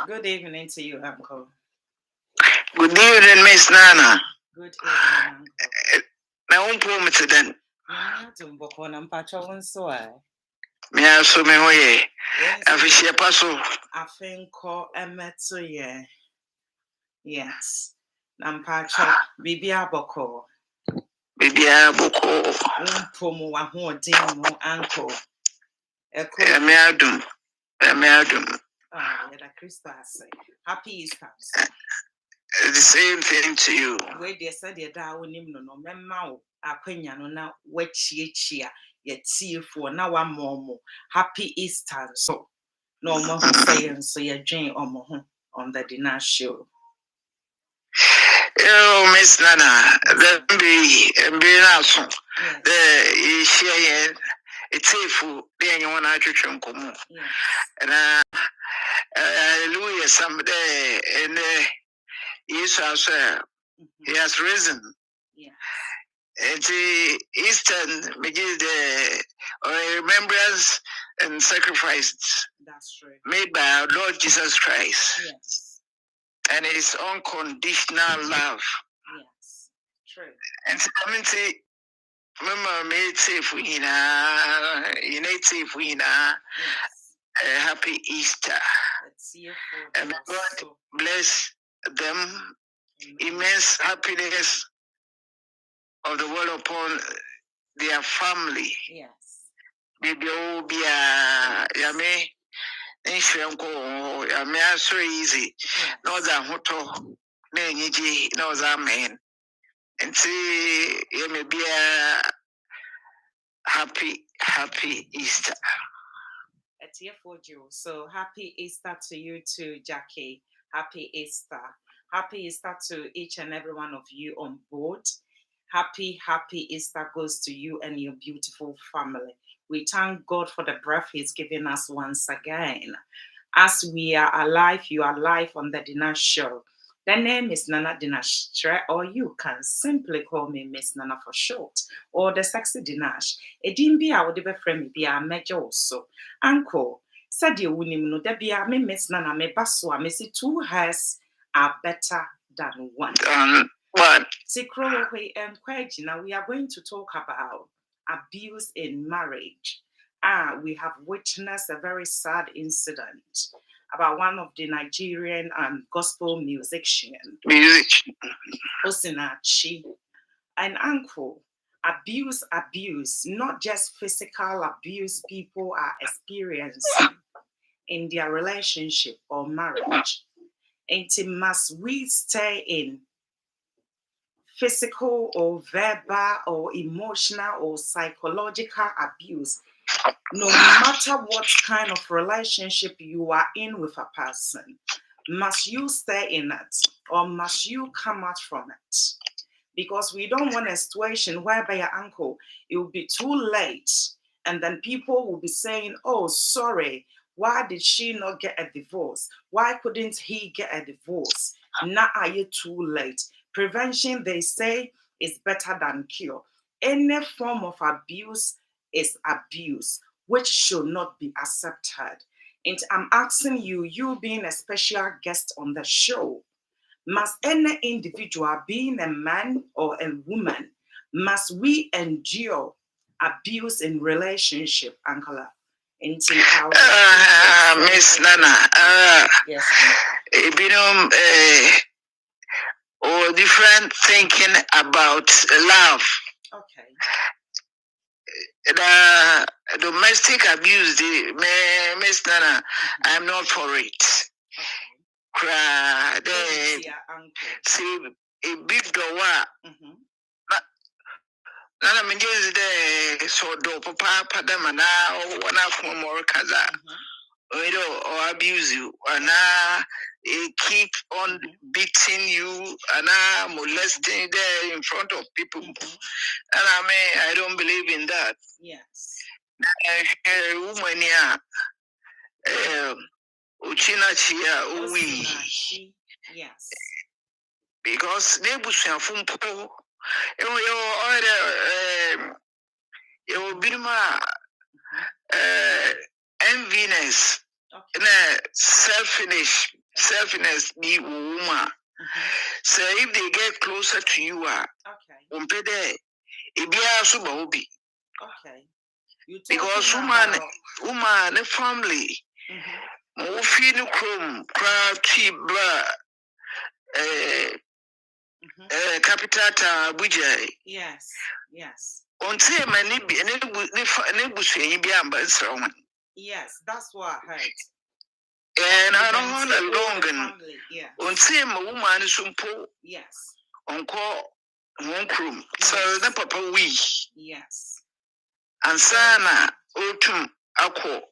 Good evening to you, Uncle. Good evening, Miss Nana. Good evening, Uncle. My own poem today. Nyamia tumbo na mpacho wonso a. Me aso me hoye. Afishia paso. Afenko emeto ye. Yes. Na mpacho bibia boko. Bibia boko. Umpomu wa hoden mu Uncle. Eko. Emiadum. Yeah, Christmas. Happy Easter. The same thing to you. Where they said the da wonim no memma wo akwanya no na wachiechia ye tiefo na wa momo. Happy Easter so. No more saying so ye dwen omo ho on the Deenash show. Oh, Miss Nana, the be naso. The share it's safe there you want to chunkomo. And hallelujah someday and Jesus he has risen. Yeah. It's Eastern begins the remembrance and sacrifice. That's true. Made by our Lord Jesus Christ. Yes. And his unconditional love. Yes. True. And so I mean say Mama made safe you happy Easter. And God bless them. Immense happiness of the world upon their family. Yes. Baby, oh, be a yame. Yame are so easy. No, that hoto, Neniji, no, that man. And see, you may be a happy Easter. It's here for you. So happy Easter to you too, Jackie. Happy Easter. Happy Easter to each and every one of you on board. Happy Easter goes to you and your beautiful family. We thank God for the breath He's given us once again. As we are alive, you are alive on the Deenash show. The name is Nana Deenash, or you can simply call me Miss Nana for short, or the sexy Deenash. Edin I would be friend be a major also. Uncle, said you winning no debia me Miss Nana me baswa, missy 2 hairs are better than one. What? Secretly and now we are going to talk about abuse in marriage. We have witnessed a very sad incident about one of the Nigerian gospel musicians, Osinachi, and Uncle. Abuse, not just physical abuse people are experiencing in their relationship or marriage. And must we stay in physical or verbal or emotional or psychological abuse, no matter what kind of relationship you are in with a person, must you stay in it or must you come out from it? Because we don't want a situation whereby your uncle, it will be too late and then people will be saying, oh, sorry, why did she not get a divorce? Why couldn't he get a divorce? Now are you too late? Prevention, they say, is better than cure. Any form of abuse is abuse, which should not be accepted. And I'm asking you, you being a special guest on the show, must any individual, being a man or a woman, must we endure abuse in relationship, Uncle? Miss Nana, yes, or different thinking about love. Okay. The domestic abuse, Miss Nana, I'm not for it. Cry, see a big door. Nana Minjes de so do papa padamana or one of more kaza. Or abuse you, and keep on beating you, and molesting there in front of people. And I don't believe in that. Yes. Woman, Uchina Chia, we. Yes. Because they push a phone po. You will be my enviness, selfish selfness be woman. So if they get closer to you, okay, because woman the family, feel chrome, crowd, bra, capital Abuja. Yes, yes. Until many be an yes, that's what I heard. And I don't want a long until my woman is yes. On call one room. So the papa we. Yes. And sana autumn aqua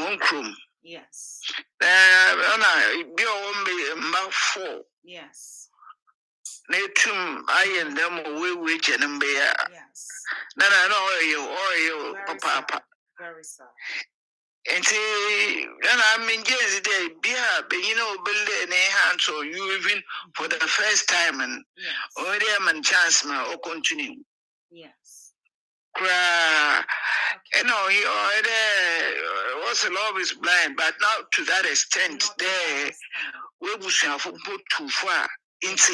one room. Yes. I be on mouth 4. Yes. Natum I and them away with Janambea. Yes. Then I know you, papa. Very sad. And see, then I mean, yes, they be build any hands or you even for the first time and already am chance or continue. Yes. Cry. You know, he already was love is blind, but not to that extent. There, we will put too far into.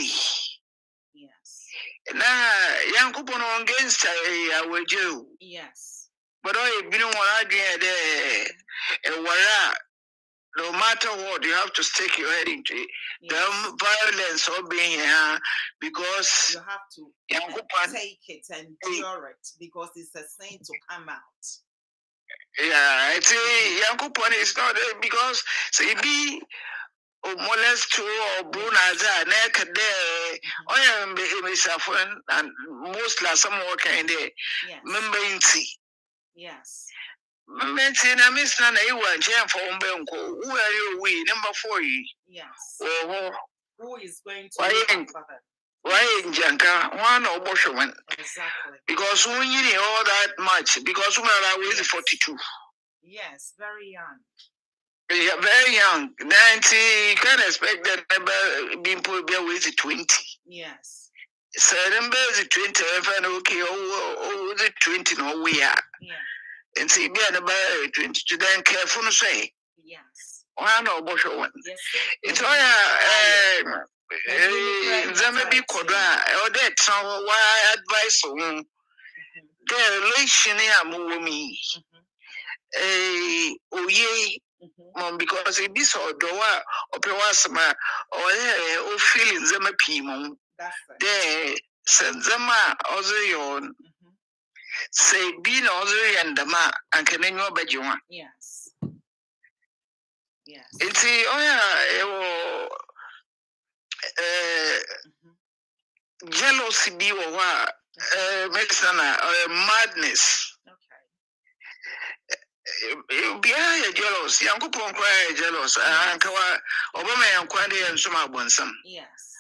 Yes. Now, young couple on against I will do. Yes. But I been on there, no matter what, you have to stick your head into it. The violence of being here because you have to take it and endure it because it's a sign to come out. Yeah, I say Yankupon is not because say be molest or Brunaza naked there. I am a and most last some work in there. Member in tea. Yes. Mention a miss Nana, you want jam for Umbenko. Who are you? We number 4. Yes. Who is going to why in Janka? One or Boshoman. Exactly. Because when you know all that much, because we are always 42. Yes, very young. Yeah, very young. 90, you can't expect that being put there with 20. Yes. So then there's 20, okay, oh, the 20, no, we are. Yeah. And see, be about 20 to then careful to say. Yes. One or Boshoman. Yes. It's all Zamabi Kodra, or that some why advice on the relation here, me. Because it be so doa or pewasma or feelings them a pimon. There, Senzama, Ozion, say, be no and the ma, and can you bet you want? Yes. Yes. It's jealousy be or medicine madness. Okay. Be a jealous, young coupon cry jealous, and Obama and Quadi and Suma Bonsam. Yes,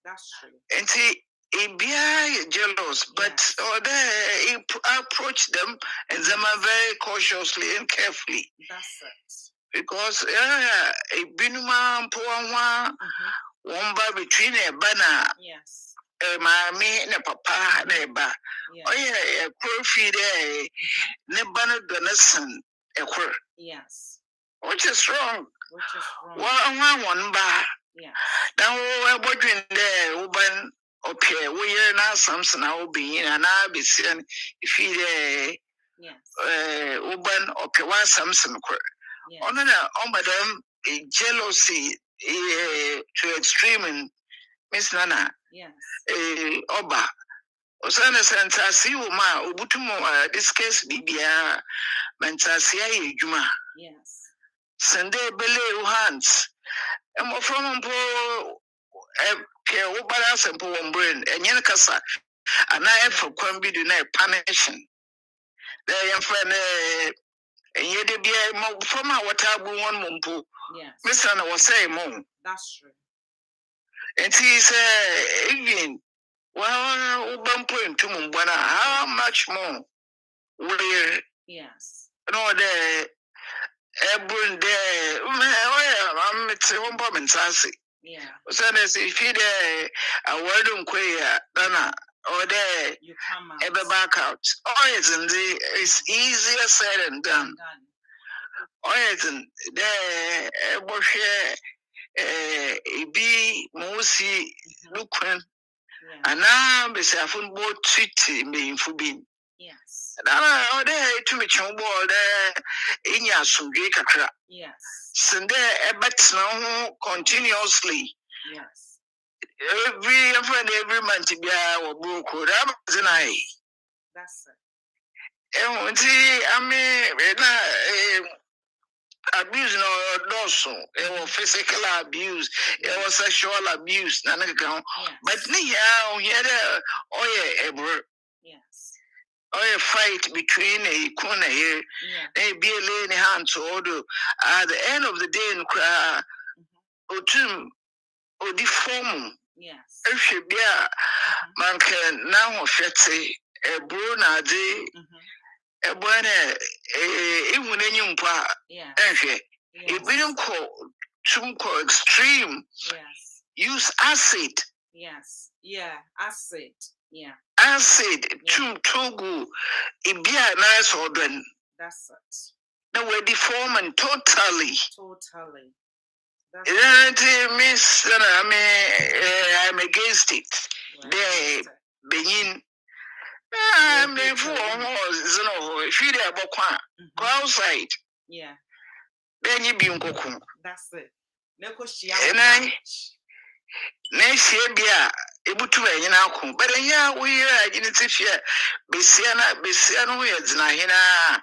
that's true. And see, it be jealous, but or they approach them and them are very cautiously and carefully. That's it. Because a binuma poa one bar between a banner. Yes. Mammy and a papa neighbor. Oh, yeah, a profit, ne banner donation, a quirk. Yes. Which is wrong. One bar. Yeah. Now we're watching there, Uban, okay, we are now something I will be in, and I'll be seeing if he Uban, okay, one something quirk. Oh, no, madam, a jealousy to extreme. Miss Nana, yes, Oba, Osana Santasi, Ma, Ubutumo, this case, Bibia, Mantasia, Juma. Yes. Sunday Bele hands. And more from Ubara and Poem Brain, and Yankasa, and I have for Quambi do not punishing. They am friend, and yet be a from our taboo one mumpo. Yes. Miss Anna was saying, Mom. That's true. And he said, again, well, Ubampo to Mumbana, how much more? Yes. No, the Ebun there, I'm at home bomb and sassy. Yeah. So as if he there, a word on queer, Dana, or there, you come out. Ever back out. Oh, it's easier said and done. Oyezin de bohwe ebi mosi lukwen ana besiafo bo treat mbeyimfo bi. Yes. Na ode to me chombo de inya asundwe kakra. Yes. Sinde ebetna ho continuously. Yes. Every month be a wobuko da zinai. That's it. I mean na abuse no also physical abuse, sexual abuse na naka. But ni ya here oye yes. Oye fight between a corner here, a be a lane hand to order. At the end of the day, in cry, otum or deform. Yes. If she be a man can now fetty a bruna day, a buena, even in your pa, and it didn't call some call extreme. Yes. Use acid. Yes. Yeah. Acid. Yeah. Acid too good. It be a nice organ. That's it. No, we're deforming totally. Totally. It means that I'm against it. They begin. I'm the fool. If you're go outside. Yeah. Then you be in Goku. That's it. Next year, be able to be in our but yeah, we are in it. Besiana, we are Zinahina.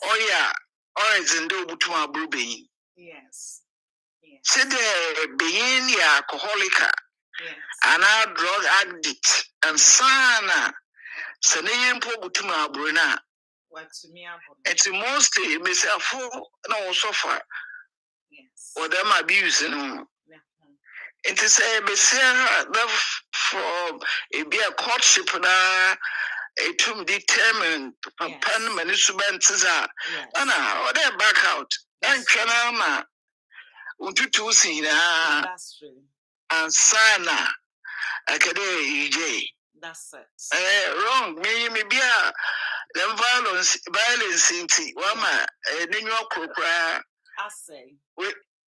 Oh, yeah, or it's in do to my brubbing. Yes. Said being the alcoholic and our drug addict and sana. Sanayin po butuma bruna. It's mostly myself no suffer. Yes. Or them abuse, It is a besia from a be a courtship na a to determined pan manisubantiza. Anna, or they back out. And Chanama Untutu Sina. That's true. And sana akade EJ. That's it. Wrong. Me be a them violence inti. Wama nenyo krokra. I say. We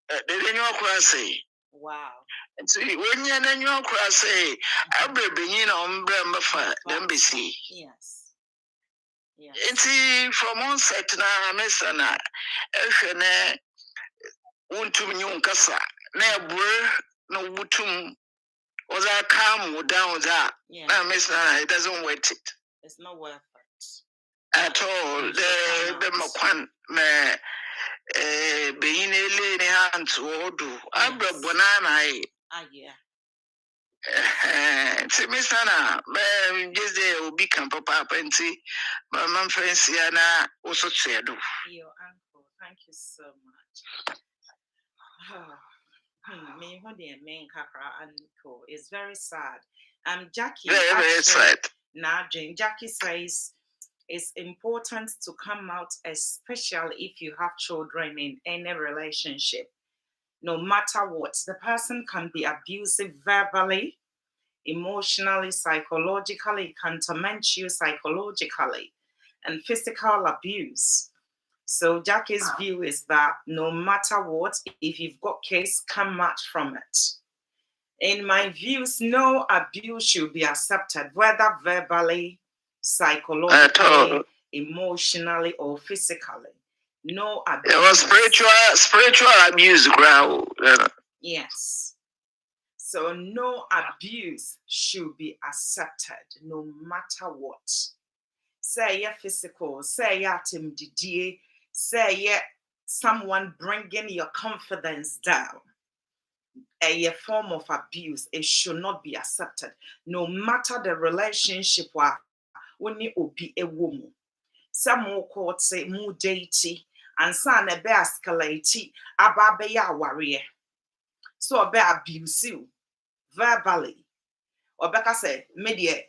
the nenyo krokra say. Wow. See, when you nenyo krokra say, abre benyin ombre mfa them be see. Yes. Yes. Inti from onset na mesana ehwene untum nyu nkasa na ebure no butum was I calm down that? It doesn't worth it. It's not worth it at all. The Makwan me being a lady hand to order. Abra banana. Yeah. See, Miss Anna, just there will become papa and see my mom fancy Anna also said. Your uncle, thank you so much. Me main kakra uncle is very sad. Jackie, very sad. Now Jackie says it's important to come out, especially if you have children in any relationship. No matter what, the person can be abusive verbally, emotionally, psychologically, can torment you psychologically, and physical abuse. So Jackie's view is that no matter what, if you've got kids, come out from it. In my views, no abuse should be accepted, whether verbally, psychologically, emotionally, or physically. No abuse. It was spiritual abuse, Yes. So no abuse should be accepted, no matter what. Say you're physical, say you're timidity, say you're someone bringing your confidence down. A form of abuse, it should not be accepted, no matter the relationship. When you be a woman, some more court say more dating, and son a be escalate, ababe ya warrior. So be abusive verbally, or Becca say media.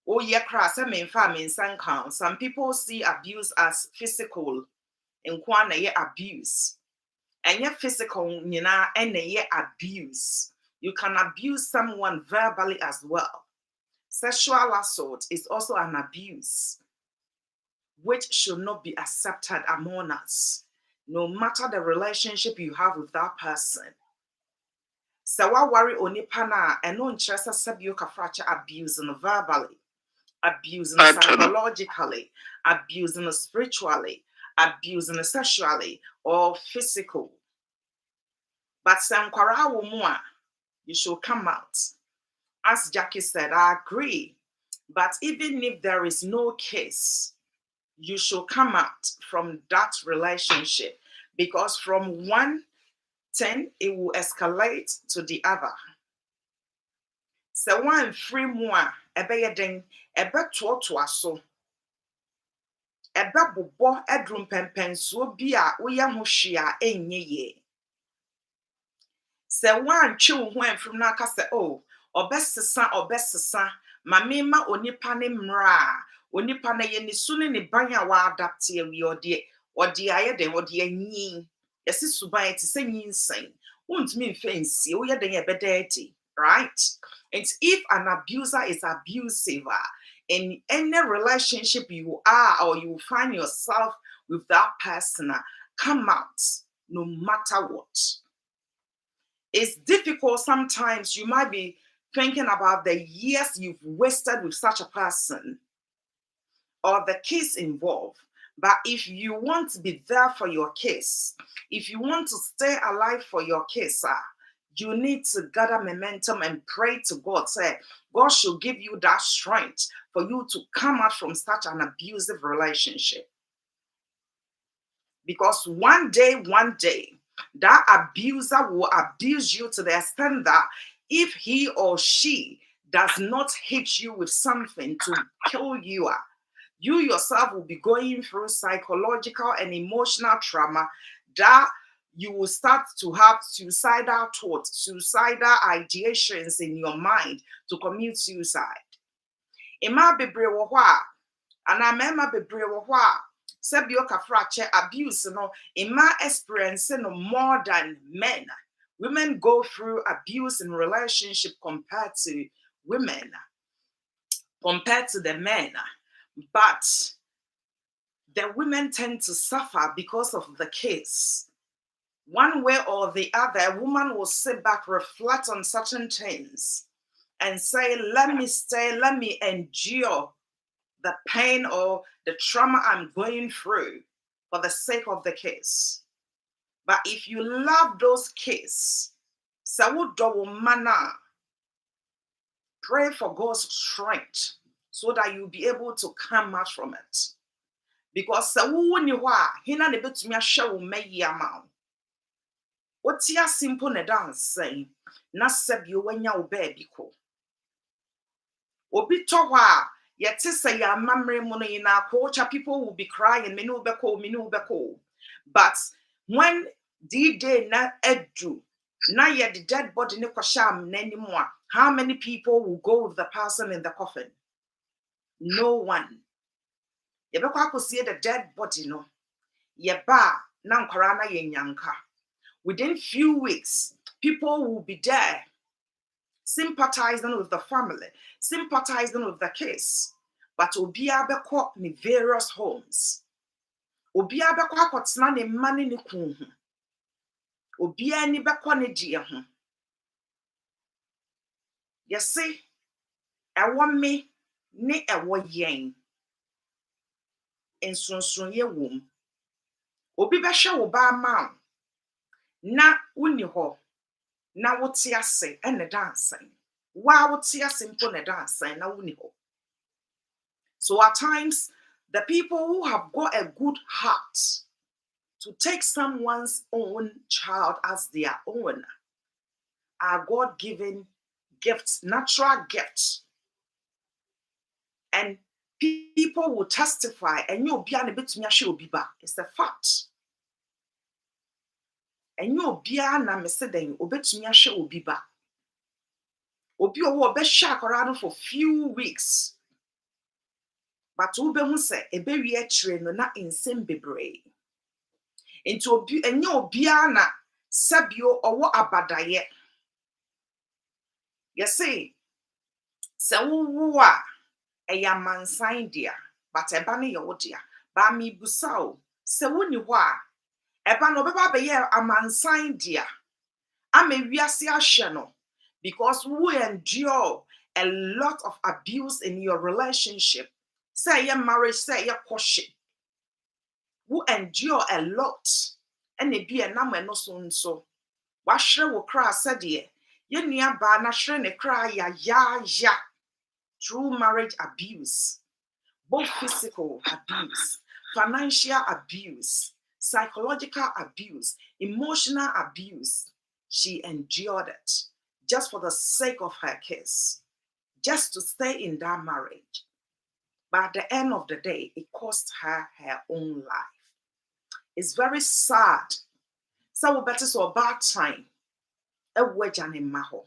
Oh yeah, crass. I mean, famine count. Some people see abuse as physical, and kwana ye abuse. And yet physical, and ye abuse. You can abuse someone verbally as well. Sexual assault is also an abuse, which should not be accepted among us. no matter the relationship you have with that person. So what worry onipa na eno nkyerɛ sɛ sɛbi okafrache abusing verbally, abusing psychologically, abusing spiritually, abusing sexually or physical. But sɛ nkwara wo mu a, you should come out. As Jackie said, I agree. But even if there is no case, you should come out from that relationship, because from one thing, it will escalate to the other. So one free more, ebe den, ebe to aso, ebe bobo edrum pempensuo bi a woyɛ ho hwe a enye ye. So one twe ho enfrim na aka sɛ oh, obesesa ma mema onipa ne mra, onipa na ye ni su ne ne ban a wa adapt awi odi aye den odi anyi. Yesi suban ti sɛ nyinsen. Wontumi mfe nsie, wo ye den ye bedeti, right? And if an abuser is abusive in any relationship you are or you find yourself with that person, come out no matter what. It's difficult sometimes. You might be thinking about the years you've wasted with such a person or the case involved. But if you want to be there for your case, if you want to stay alive for your case, you need to gather momentum and pray to God. Say, God should give you that strength for you to come out from such an abusive relationship. Because one day, that abuser will abuse you to the extent that if he or she does not hit you with something to kill you, you yourself will be going through psychological and emotional trauma that you will start to have suicidal thoughts, suicidal ideations in your mind to commit suicide. Ima bebre wo hɔ a, ana mema bebre wo hɔ a, sebio kafrache abuse no, ima experience no more than men. Women go through abuse in relationship compared to women, compared to the men. But the women tend to suffer because of the case. One way or the other, a woman will sit back, reflect on certain things, and say, let me stay, let me endure the pain or the trauma I'm going through for the sake of the case. But if you love those kids, pray for God's strength so that you'll be able to come out from it. Because what's your simple ne dance saying? Na sebio wenya wo baby ko. Obi towa yet say ya mamre mono in our culture, people will be crying, minu beko. But when D-Day na edu, na yet the dead body ne kwasham anymore, how many people will go with the person in the coffin? No one. Yebekwa ko see the dead body no. Yeba na nkwara na yenyanka. Within few weeks, people will be there sympathizing with the family, sympathizing with the case. But obia beko ni various homes. Obia beko akotena ne mane ne kun ho. Obia ni beko ne die ho. Yesi, ewo me ne ewo yen. Ensonsoye wom. Obi behwe wo ba ma na woni ho. Na wote ase ene dancing. Wa wote ase mpo ne dancing na woni ho. So at times, the people who have got a good heart to take someone's own child as their own are God-given gifts, natural gifts. And people will testify, and you'll be a bit to it's a fact. And you'll be an ambassador, obet me show be back. Obi owo be shark around for few weeks. But ube hu se ebe wi akire no na insem bebre. Into obi enye obi na sabio owo abadaye. Yesi se wo a eya mansan dia, but eba ne ye wo dia. Ba mi busao se woni ho a Eba no beba be ye amansan dia. Ame wiase ahye no because we endure a lot of abuse in your relationship. Say your marriage, say your courtship. We endure a lot. And it be a number no so. Washre wo kra said ye. Ye nia ba na shre ne kra ya. Through marriage abuse. Both physical abuse, financial abuse, psychological abuse, emotional abuse. She endured it just for the sake of her kids, just to stay in that marriage. But at the end of the day, it cost her her own life. It's very sad. So we better so bad time. A wedge and maho.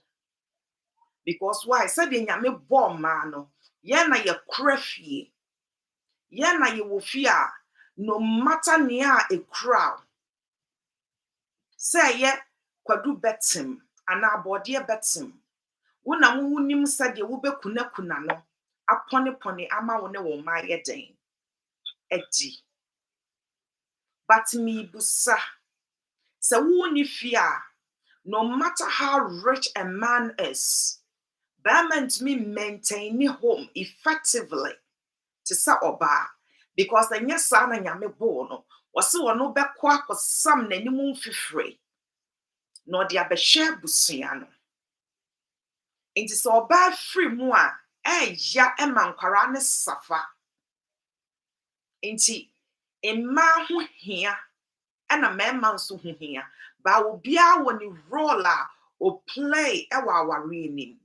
Because why? Said in yame bomb mano. Yana ye crafty. Yana ye will fear. No matter near a crowd. Say ye kwadu betim. Ana body betim. Wuna wunim said ye will be kuna no. Pony ama wone wo ma ye den. Edi. But me busa. Se wuni fear. No matter how rich a man is, that meant me maintaining home effectively to sa oba. Because the nya sa na nyame bo no, wase wono bekwa akosam n'animu mfifre. No de abehye busua no. Enti so oba free mu a, ya ema nkwara ne safa. Enti emma ho hia, ana mema nso ho hia. Ba obia woni role a o play e wa aware nim.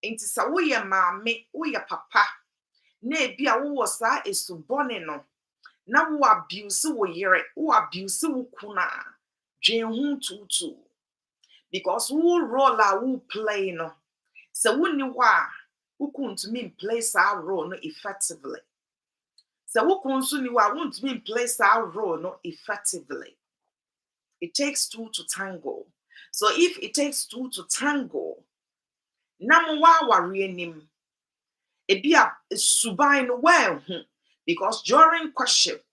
Enti sa wo ye maame, wo ye papa, na ebia wo sa esubone no. Na wo abuse wo yere, wo abuse wo kuna. Dwen hu tutu. Because wo role a wo play no. Se wo ni wa, wo kuntumi play sa role no effectively. Se wo kunsu ni wa, wuntumi play sa role no effectively. It takes two to tango. So if it takes two to tango, nam wa ware nim. Ebia subai no well because during courtship,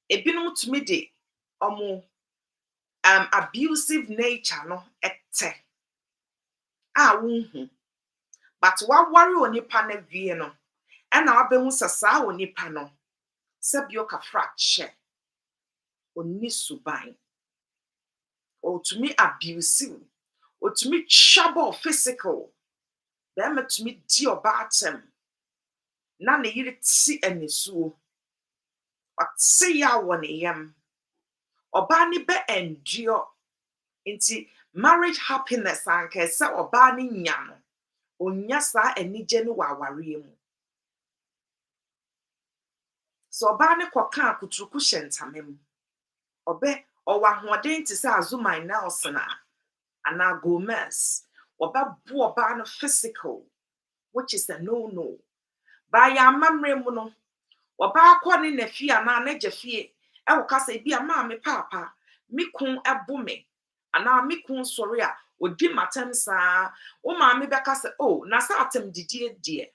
ebinum to me de omo abusive nature no ete. Wunhu. But wa ware onipa na wie no, e na wabehu sasa onipa no. Sebio ka fracture. Oni subai. Or to me abusive. Or to me trouble physical. Them to me dear bottom. Na ne yiri ti enisu. But say ya one yam. Oba ni be endure. Inti marriage happiness anke se oba ni nya no. Onya sa enije ni waware mu. So oba ni kwaka akutruku hyentamem. Obe owa hoden ti se Azumai Nelson ana Gomez. Oba bu oba no physical, which is a no. Ba ya mamre mu no. Oba akọ ni na fie na na jefie. E wo kasa bi ama me papa. Mi kun ebo me. Ana mi kun sori a odi matem sa. O ma me beka se oh na sa atem didie die.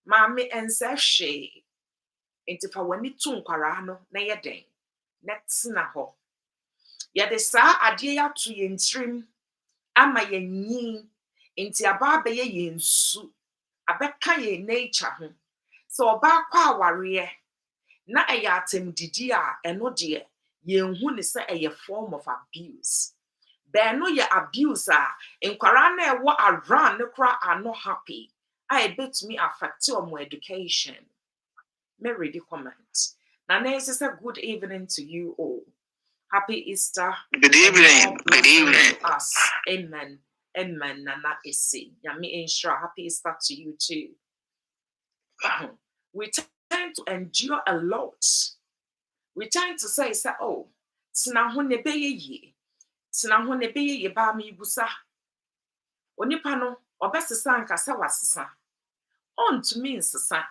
Ma me ense hwe. Enti fa wani tu nkwara no na ye den. Netsina ho. Ye de sa ade ya to ye ntrim ama ye nyin. Enti aba be ye nsu. Abeka ye nature ho. So oba kwa aware na eya atem didi a eno de ye hu ne se eye form of abuse. Be no ye abuse a nkwara na ewo around ne kra are not happy. I bet me affect your education. Me read the comment. Na is a good evening to you all. Happy Easter. Good evening. Good evening. To us. Amen. Amen. Nana isi. Yami insure happy Easter to you too. We tend to endure a lot. We tend to say, oh, tina ho ne beye ye. Tina ho ne beye ye ba mi busa. Onipa no, obesesa nkasa wasesa. On to me insesa.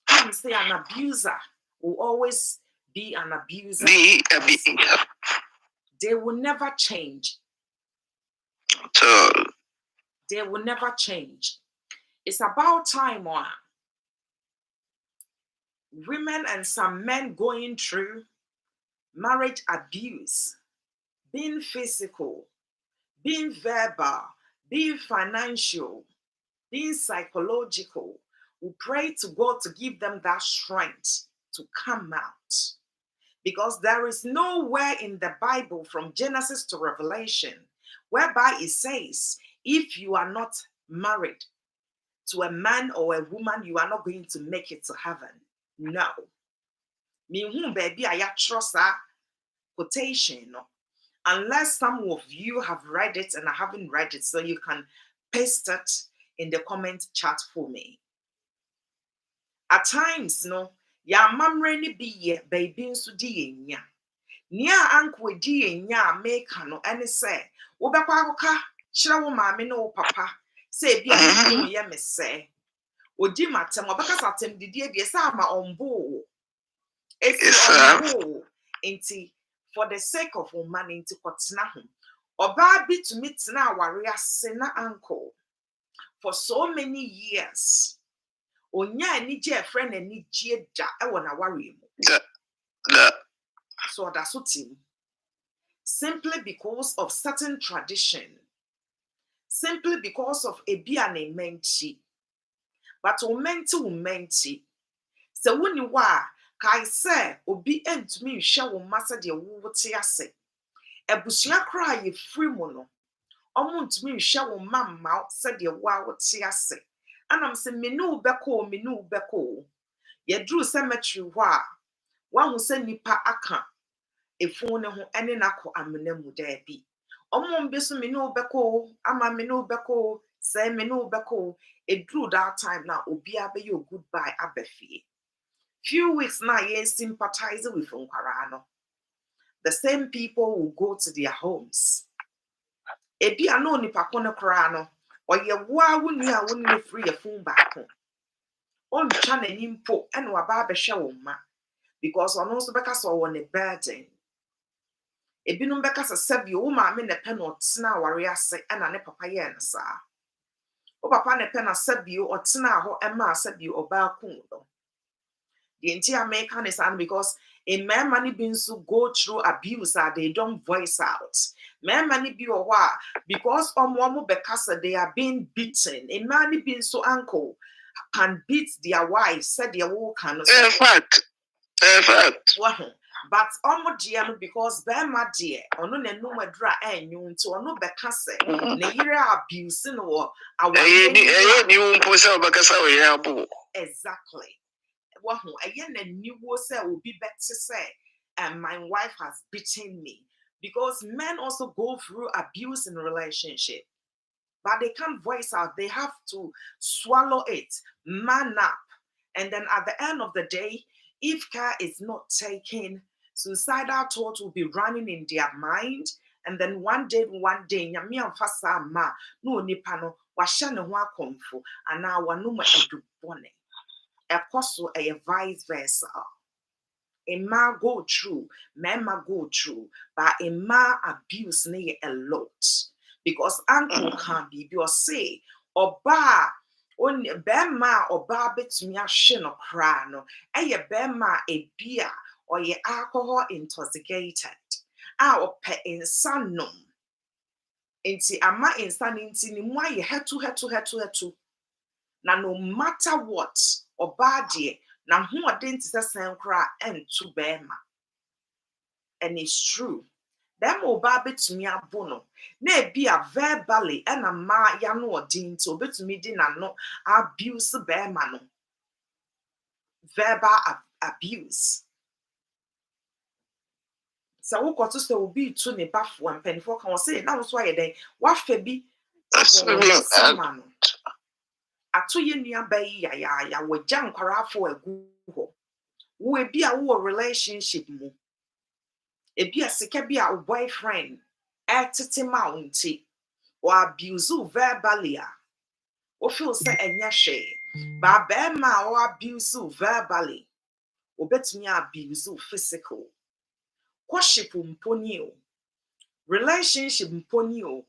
I say an abuser will always be an abuser. They will never change. They will never change. It's about time women and some men going through marriage abuse, being physical, being verbal, being financial, being psychological. We pray to God to give them that strength to come out. Because there is nowhere in the Bible from Genesis to Revelation whereby it says, if you are not married to a man or a woman, you are not going to make it to heaven. No. Baby, I trust that quotation. No. Unless some of you have read it and I haven't read it, so you can paste it in the comment chat for me. At times, no, ya mamre ni biye baby nso di enya. Nia anko di enya make no ene say, wo bekwa akoka kyerɛ wo maame ne wo papa say bia no ye me say. Odi matem obekasa tem didi bia say ama ombo. Esi ombo enti for the sake of woman enti kwotena ho. Oba bi to meet na aware ase na uncle for so many years. Onya ni je friend ni je da e wona worry mu. So that's what simply because of certain tradition, simply because of ebiane menti. But o menti. So when you wa kai say obi entumi hwe wo masa de wo wote ase. Ebusua kra ye free mu no. Omo ntumi hwe wo mamma se de wo wote ase. Anam se menu beko. Ye drew cemetery ho a wahu se nipa aka efun ne ho ene nako amena mu da bi. Omo mbe so menu beko ama menu beko say menu beko e drew that time na obi abe yo goodbye abefie. Few weeks na ye sympathize with nkwara no. The same people will go to their homes. Ebi ano nipa ko ne kra no oye wo a wonu a wonu free efun baako. On twa nanim po ene waba abehwe wo ma because ono so beka so won a burden. Ebinum beka se sabi wo maame ne pe no tena aware ase ena ne papa ye ne sa. O papa ne pe na sabi o tena ho ema sabi oba kun no. The entire American is because a man many beings who go through abuse they don't voice out. Men many be or what because because they are being beaten. A man being so uncle can beat their wives, said their work can fact. But dear because Bema dear or no dra and you to no becase neira abusing or our exactly. Again, a new say will be better say, and my wife has beaten me because men also go through abuse in a relationship, but they can't voice out. They have to swallow it, man up, and then at the end of the day, if care is not taken, suicidal thoughts will be running in their mind, and then one day, nyame amfasa ma no nipa no wahye ne ho akomfo ana wanuma edubone. Apostle a vice versa. A man go through, men go through, but a man abuse ne a lot. Because uncle can be or say, or bar, only bema or bar bits me a shin or crano, a bema a beer or ye alcohol intoxicated. Our pet in sanum. Inti ama insanity ni mwa ye hetu. Now no matter what, or bad na who identity senkra and to bema. And it's true. Them oba bit me abono. Ne be a verbally and a ma yano or din to bit me din and no abuse bema no. Verbal abuse. So who got to say will be to ne baff one penny for can say now why then what febi man. Ato ye nua bayi ya wo gya nkwara afo agu ho wo ebi a wo relationship mu ebi a sika bi a boyfriend tete mounty or abuse verbally o feel say enya hwe ba be ma o abuse verbally o betumi abuse physical courtship mponi o relationship mponi o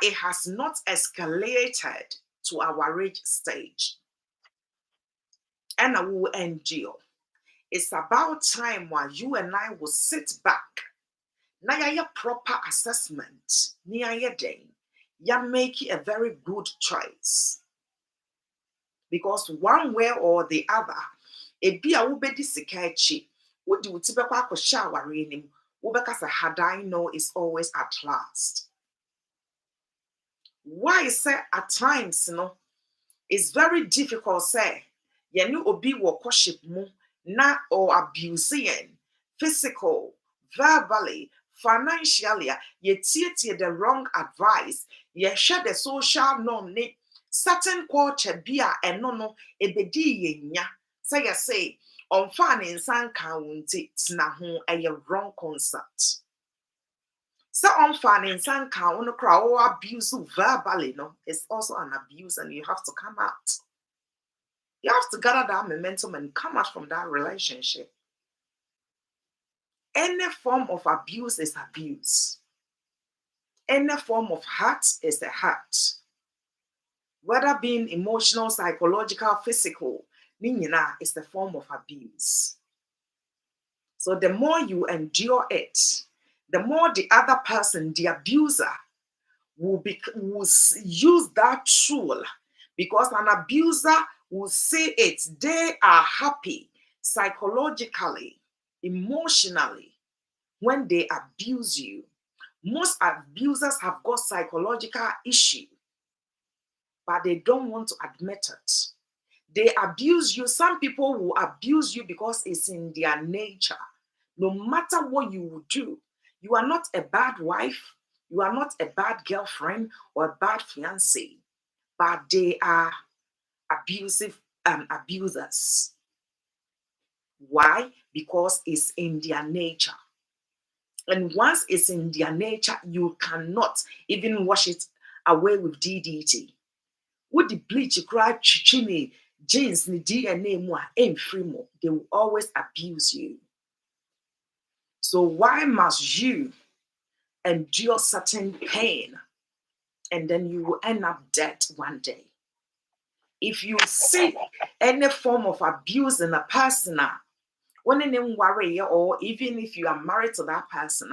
it has not escalated to our rage stage. And I will endure. It's about time while you and I will sit back. Now ya proper assessment. Near day. Ya make a very good choice. Because one way or the other, ebi a wobedi sika echi, wodi wuti bekwa akosha aware nim, wobeka say had I know is always at last. Why say at times it's very difficult say yenu obi wo koship mu na or abusing physical, verbally, financially, ye tie the wrong advice, ye share the social norm ne certain culture bia eno no ebedi ye nya. Say on fan insan ka wunti tina ho a wrong concept. So on fan insan ka uno kra or abuse verbally no, it's also an abuse and you have to come out. You have to gather that momentum and come out from that relationship. Any form of abuse is abuse. Any form of hurt is a hurt. Whether being emotional, psychological, physical, ninyina is the form of abuse. So the more you endure it, the more the other person, the abuser, will use that tool, because an abuser will say it. They are happy psychologically, emotionally when they abuse you. Most abusers have got psychological issue, but they don't want to admit it. They abuse you. Some people will abuse you because it's in their nature. No matter what you will do, you are not a bad wife, you are not a bad girlfriend or a bad fiancé, but they are abusive abusers. Why? Because it's in their nature. And once it's in their nature, you cannot even wash it away with DDT. With the bleach, you cry chichini, jeans, ni DNA more, and free more. They will always abuse you. So why must you endure certain pain and then you will end up dead one day? If you see any form of abuse in a person, when in worry, or even if you are married to that person,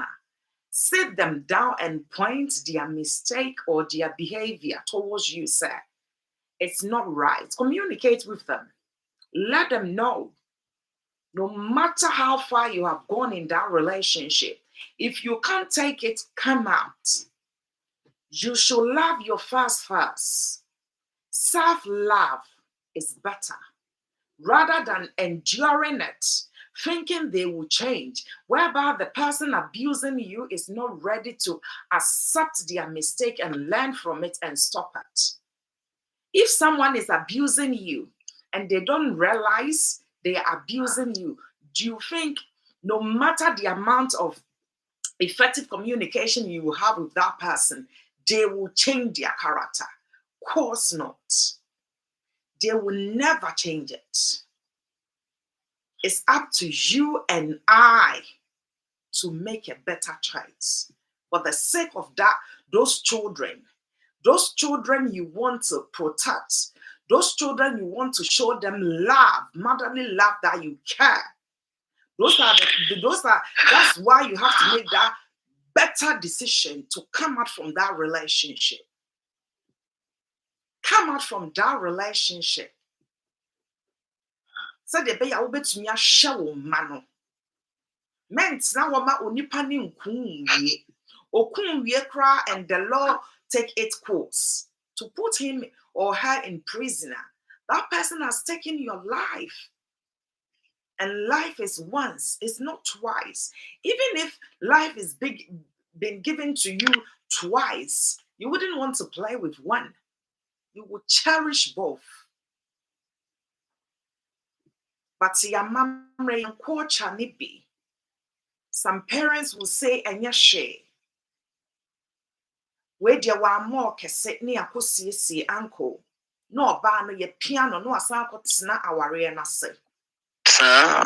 sit them down and point their mistake or their behavior towards you, sir. It's not right. Communicate with them. Let them know. No matter how far you have gone in that relationship, if you can't take it, come out. You should love your first. Self-love is better. Rather than enduring it, thinking they will change, whereby the person abusing you is not ready to accept their mistake and learn from it and stop it. If someone is abusing you and they don't realize they are abusing you, do you think no matter the amount of effective communication you will have with that person, they will change their character? Of course not. They will never change it. It's up to you and I to make a better choice. For the sake of that, those children you want to protect, those children you want to show them love, motherly love, that you care. That's why you have to make that better decision to come out from that relationship. Come out from that relationship. So the be ya obetumi ahye wo ma no. Meant na wo ma onipa ne nkunwie. Okunwie kra, and the law take its course to put him or her in prison. That person has taken your life. And life is once, it's not twice. Even if life is been given to you twice, you wouldn't want to play with one. You would cherish both. But some parents will say, "Enya she." Where there were more kese ni akosiesie uncle. No ba no ye piano no asan akotena aware na se. Sa.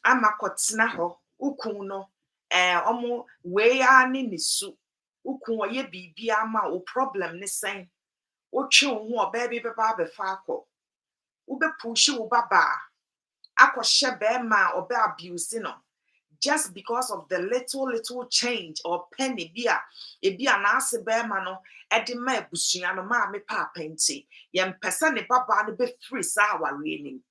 Ama kotena ho ukun no omo we ya ni nisu. Ukun oye bibi ama o problem ni sen. O twe ho oba bi beba be fa akọ. Ube push wo baba. akɔhyɛ bɛrima a ɔbɛ abuse no just because of the little change or penny bia ebia na ase bɛrima no ɛde ma abusua no maame papa nti yɛmpɛ ne baba no bɛfiri saa awareɛ nim.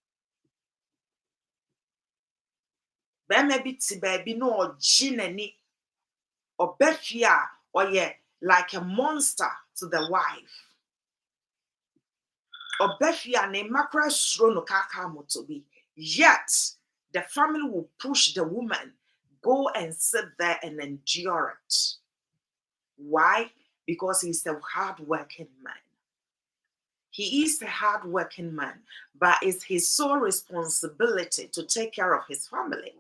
Bɛrima bi te baabi na ɔgye n'ani ɔbɛ fie a ɔyɛ like a monster to the wife. Ɔbɛ fie a ne mma koraa suro no kaka moto bi. Yet the family will push the woman go and sit there and endure it. Why? Because he's a hard-working man. He is a hard-working man, but it's his sole responsibility to take care of his family.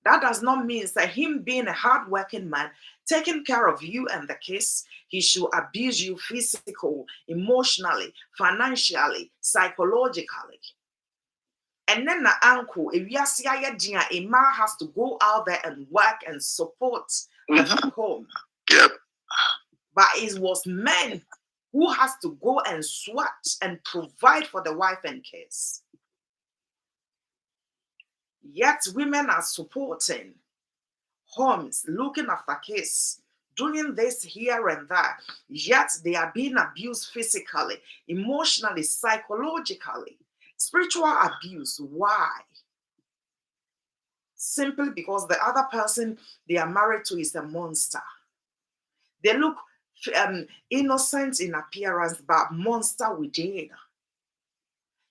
That does not mean that him being a hard-working man, taking care of you and the kids, he should abuse you physically, emotionally, financially, psychologically. And then the uncle, a man has to go out there and work and support the home. Yep. But it was men who has to go and sweat and provide for the wife and kids. Yet women are supporting homes, looking after kids, doing this here and that. Yet they are being abused physically, emotionally, psychologically. Spiritual abuse. Why? Simply because the other person they are married to is a monster. They look innocent in appearance, but monster within.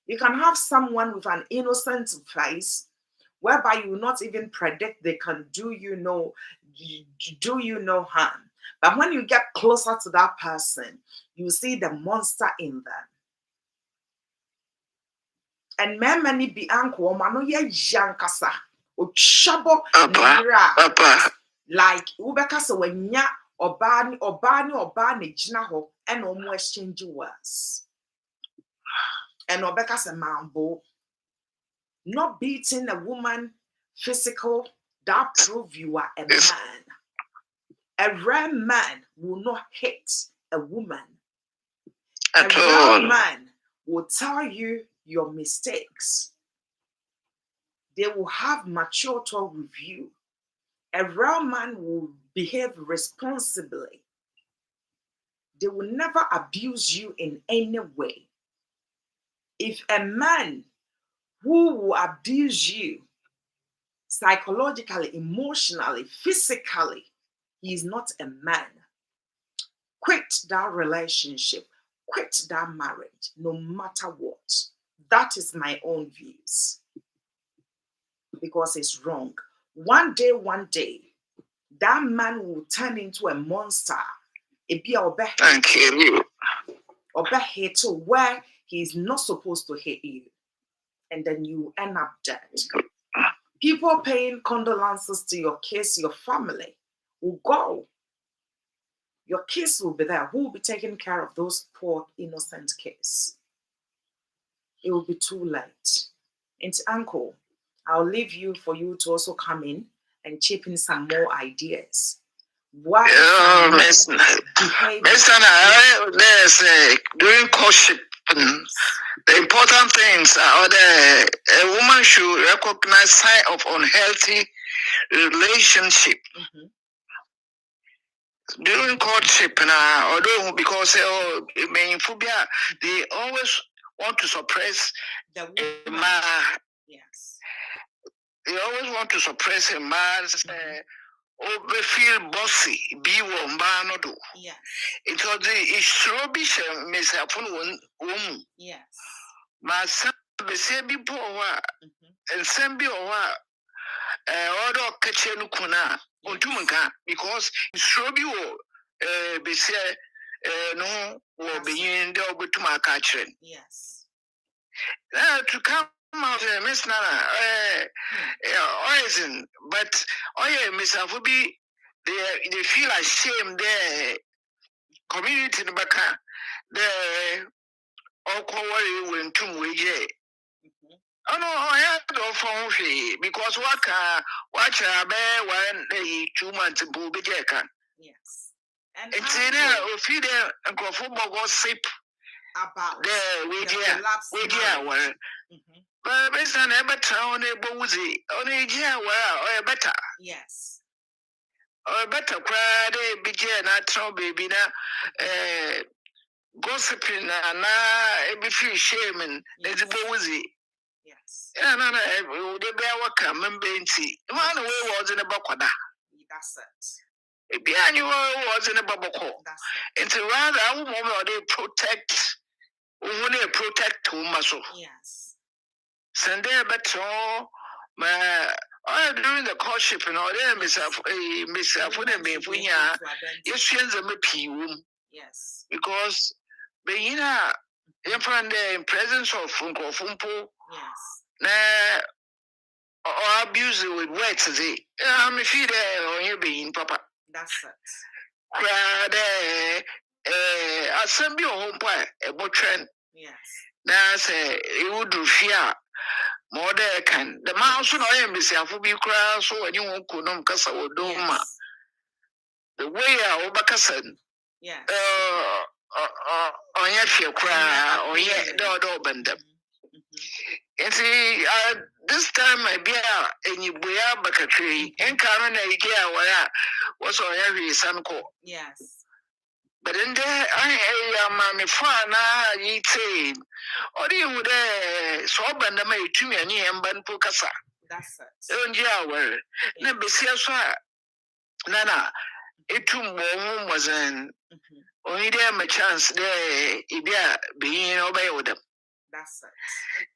You can have someone with an innocent face, whereby you will not even predict they can do you no harm. But when you get closer to that person, you see the monster in them. And many be uncle mano ye yankasa o chabo like ubeka se wanya obani jina ho and omo exchange words. And obeka se mambo. Not beating a woman physical, that prove you are a man. A rare man will not hit a woman. A rare man will tell you your mistakes. They will have mature talk with you. A real man will behave responsibly. They will never abuse you in any way. If a man who will abuse you psychologically, emotionally, physically, he is not a man. Quit that relationship. Quit that marriage, no matter what. That is my own views. Because it's wrong. One day, that man will turn into a monster. It be and kill you. Or hate you where he is not supposed to hate you. And then you end up dead. People paying condolences to your kids, your family will go. Your kids will be there. Who will be taking care of those poor, innocent kids? It will be too late. And uncle, I'll leave you for you to also come in and chip in some more ideas. Why? During courtship, the important things are that a woman should recognize signs of unhealthy relationship. During courtship, although because phobia, they always want to suppress the woman. Yes. They always want to suppress a man. They feel bossy. Be one man do. Yes. It was the rubbish. Miss Apun woman. Yes. My son, be say before and send be order kitchen kuna untumunka because Srobi wo be say no will be in the obutuma catching. Yes. To come out Miss Nana origin, but Miss Afubi they feel ashamed the community in Baka the all worry when two way. Oh no, I have to go from because watch a bear when 2 months in Bubijeka. Yes. And it's in there, feed them and go for gossip about the we dear, But based on a better on a boozy, on a year or a better. Yes. Or better crowd, a BJ, not baby now. Gossiping and every few shaming, there's a boozy. Yes. And I know the bear worker, Membenty. One away was in a bakwada. That's it. Behind you was in a bubble. It's rather a woman or they protect, when they protect whom muscle. Yes. Send there better, during the courtship and all there, Miss Afuna Befunya, yes, she ends up a yes. Because being in front in presence of Funko Fumpo, yes. Or abuse with words, I'm a feeder on you being papa. That's it. Crowd, assembly home pie, a butcher. Yes. Now say, you would do fear. More there can the mouse no embassy afu bi kra so ani won konom kasa wodoma the way a obakasan yes onye fie kra onye do bendem this time I be enyiboya bakatwe enka na ige awara was onye hwe sanko yes. But in there, I am a fan. I say, or you would so bend the may to me and ban Pocasa. That's it. Don't you well? Never see us. Nana, it too more was an only there my chance there, if being obey with them. That's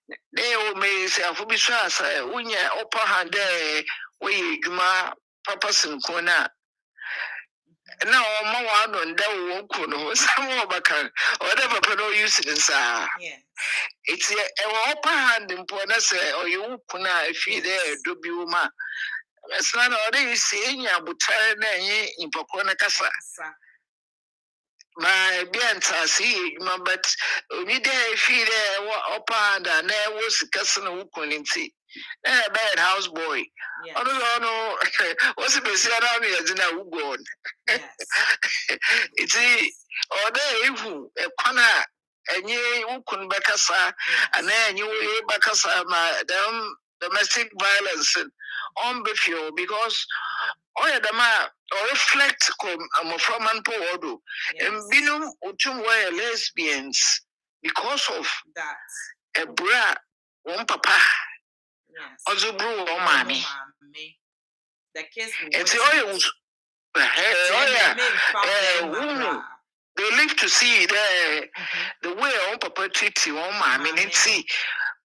it. They all may say, I will be sure, when you're upper hand there, where you ma purpose and corner. No, one on that won't some overcome, whatever Pano used in sa. It's a upper hand in Ponasa or you puna if you there do be woman. That's not all they saying ya butana in Pocona Casa. My Bianta see, but only there if you there upper hand and there was a cousin who couldn't see. A bad houseboy. I don't know what's the best around here as in a wood. It's or there a corner and you couldn't back us and then you will back us them domestic violence on before because all the man or reflect from and poor and binum utum were lesbians because of that a bra one papa. Also, brew or mommy. The kiss it's oil. They live to see the way on papa treats you on mommy and see.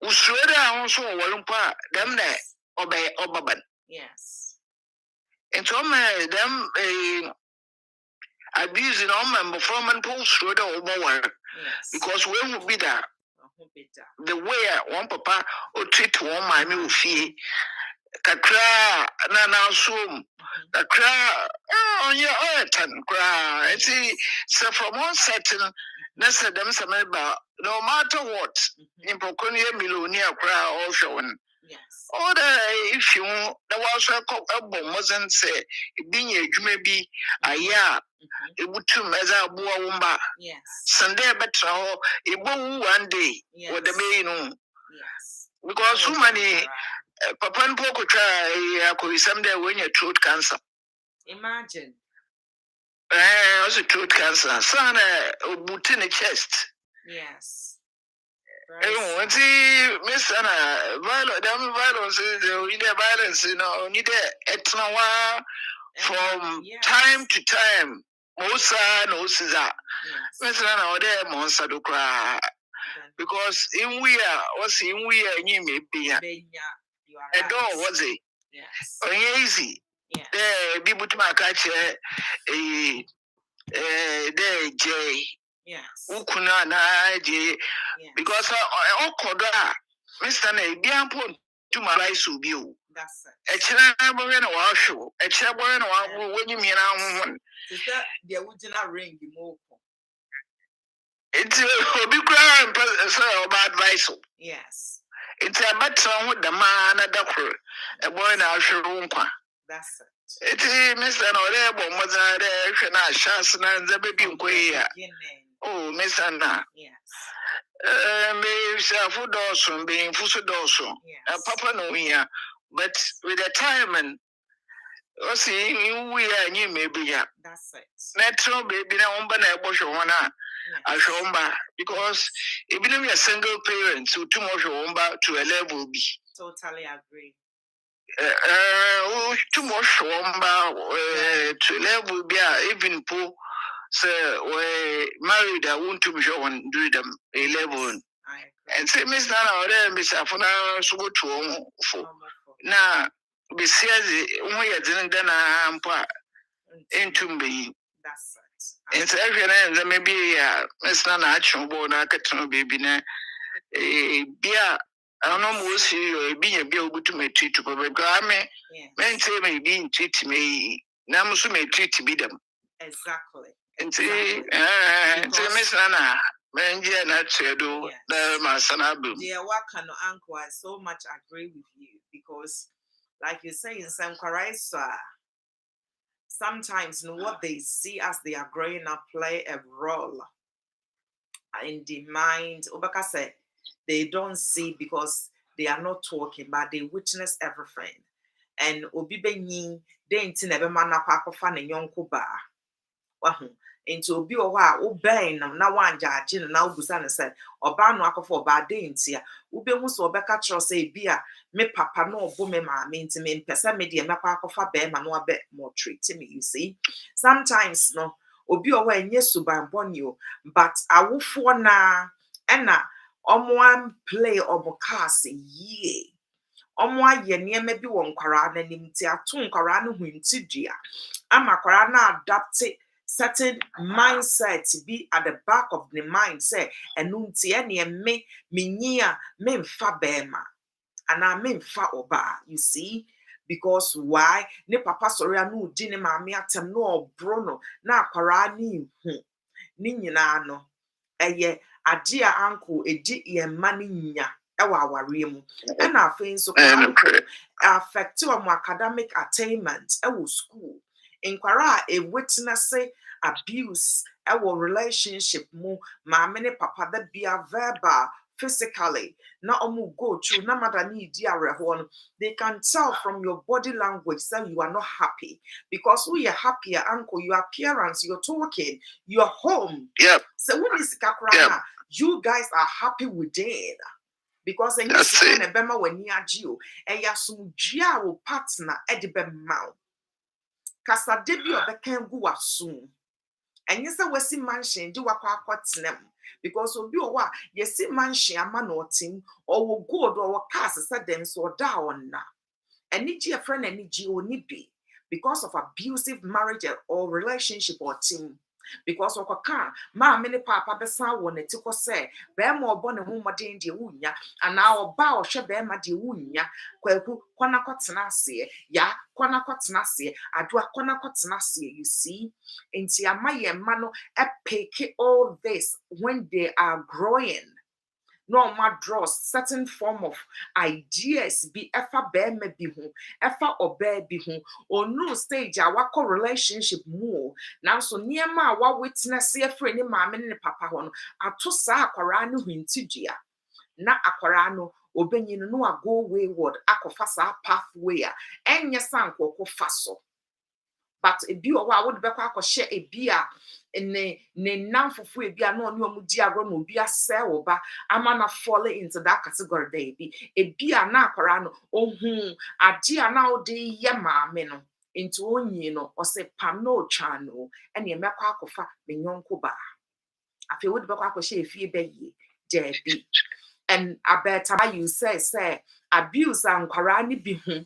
Usreda also Walumpa, them there, obey Obaban. Yes. And some them abusing all member from and post through the over because we will be there. The way one papa or treat one mommy will fee. Kakra na sum kakra on your earth cry. So from one setting, that's a them some no matter what, in Poconia Milonia cry also one. Yes. Or if you the was a bomb wasn't say being a maybe a year. It would to measure Boomba. Yes. Sunday better a boo one day with the main. Yes. Because so many Papa and Poco try someday when you throat cancer. Imagine. Also throat cancer. Son boot in the chest. Yes. What see Miss Anna violence violence, you know, need a from time to time. Mosa no Caesar. Miss Anna or there monster do cry. Because in we are you may be a door was it? Yes. Easy. There be put my catch there J. Yes. Ukuna na J. Because I Okoda, Mr. Ne, be important to my rice will be. That's it. A channel in a wash, a channel when you mean one. Is that the original ring you move? It's a big crime, so about advice. Yes. It's a bad song with the man at the a boy now show. That's it. It's Mr. Norebo, Mother, Shana, Shasna, and the baby quay. Oh, Miss Anna. Yes. May say food also, being food also. Papa no here, but with the time and see we are new maybe ya. That's it. Natural baby na umba na ebo shona. Ashomba because even if you're a single parent, so too much to a level B. Totally agree. Too much to level B, even poor. So we married. I want to be sure and do them a level. And say Miss Nana or Miss Afuna so go to for now. Besides, we are doing then ampa into me. That's it. And so every maybe Miss Nana action born a catch baby na beer. I don't know most you be a bill to me treat to go because I mean say me being treat me now must me treat to be them. Exactly. And say Miss Nana. Yeah, Wakano uncle, I so much agree with you because, like you say in some Karaisa, sometimes what they see as they are growing up play a role in the mind. Obaka said they don't see because they are not talking, but they witness everything. And Obi Benyin, they ain't never man up fan and young Kuba. Into obi o wa wo ben na wanja agi na ugusa ne say oba no akofo oba de ntia wo be hu so obeka tro say bia me papa no obo me ma me nti me mpesa me de mekwa akofa be ma no abe mo treat me. You see, sometimes no obi o wa enye suban boni o, but awofo na na omo am play omo cast ye omo aye niema bi wo nkwara na nim ti ato nkwara no hu ntidua ama kwara na adapt certain mindset be at the back of the mind say enunti ene me menyia me mfa bema ana me mfa oba. You see, because why ne papa sorry anu di ne maame atem no obro no na akwara ni hu ni nyina no eye ade a uncle edi ye ma ni nya ewa aware mu na afen so uncle affect your academic attainment ewo school inkwara a witness abuse our relationship mu maame ne papa that be a verbal physically na omu go through na mother need no they can tell from your body language that you are not happy because we are happier uncle your appearance your talking your home so when is kakrana you guys are happy within because when you see na bema wani agio e ya sumdua wo partner e de bema kasa debi obekan gu waso and yes, I was in mansion, do a quack because will be a wa, yes, see mansion, a man or team, or will go or cast a them so down now. And need your friend and need you be because of abusive marriage or relationship or team. Because of a car, my many papa besan one it took say, bear more bonny woman de unya, and now bow shall bear my de unya, quaku, quana cottonassi, ya, quana cottonassi, I do a quana cottonassi, you see, into your my mano, a pick all this when they are growing. No ma draws certain form of ideas be efa be me bi ho efa oba bi ho or no stage a wako relationship more now so niema wa witness e frɛ ne maame ne papa ho no ato sa akwara ne hwintidua na akwara no obenyin no a go wayward akofa sa pathway a enye sanko ko fa so but ebi o wa would be kwa akɔhye ebi a ne namfofo ebi a no ne omu di agro no obi asɛ oba ama na fall into that category there ebi a na akwara no ohun ade a na ode ye maame no into onyi no ɔsɛ pam no twa no ɛne mɛkɔ akɔfa me nyɔnko ba afi would be kwa akɔhye efie bɛyie debi and abeta you say abuse and nkwara ne bi hu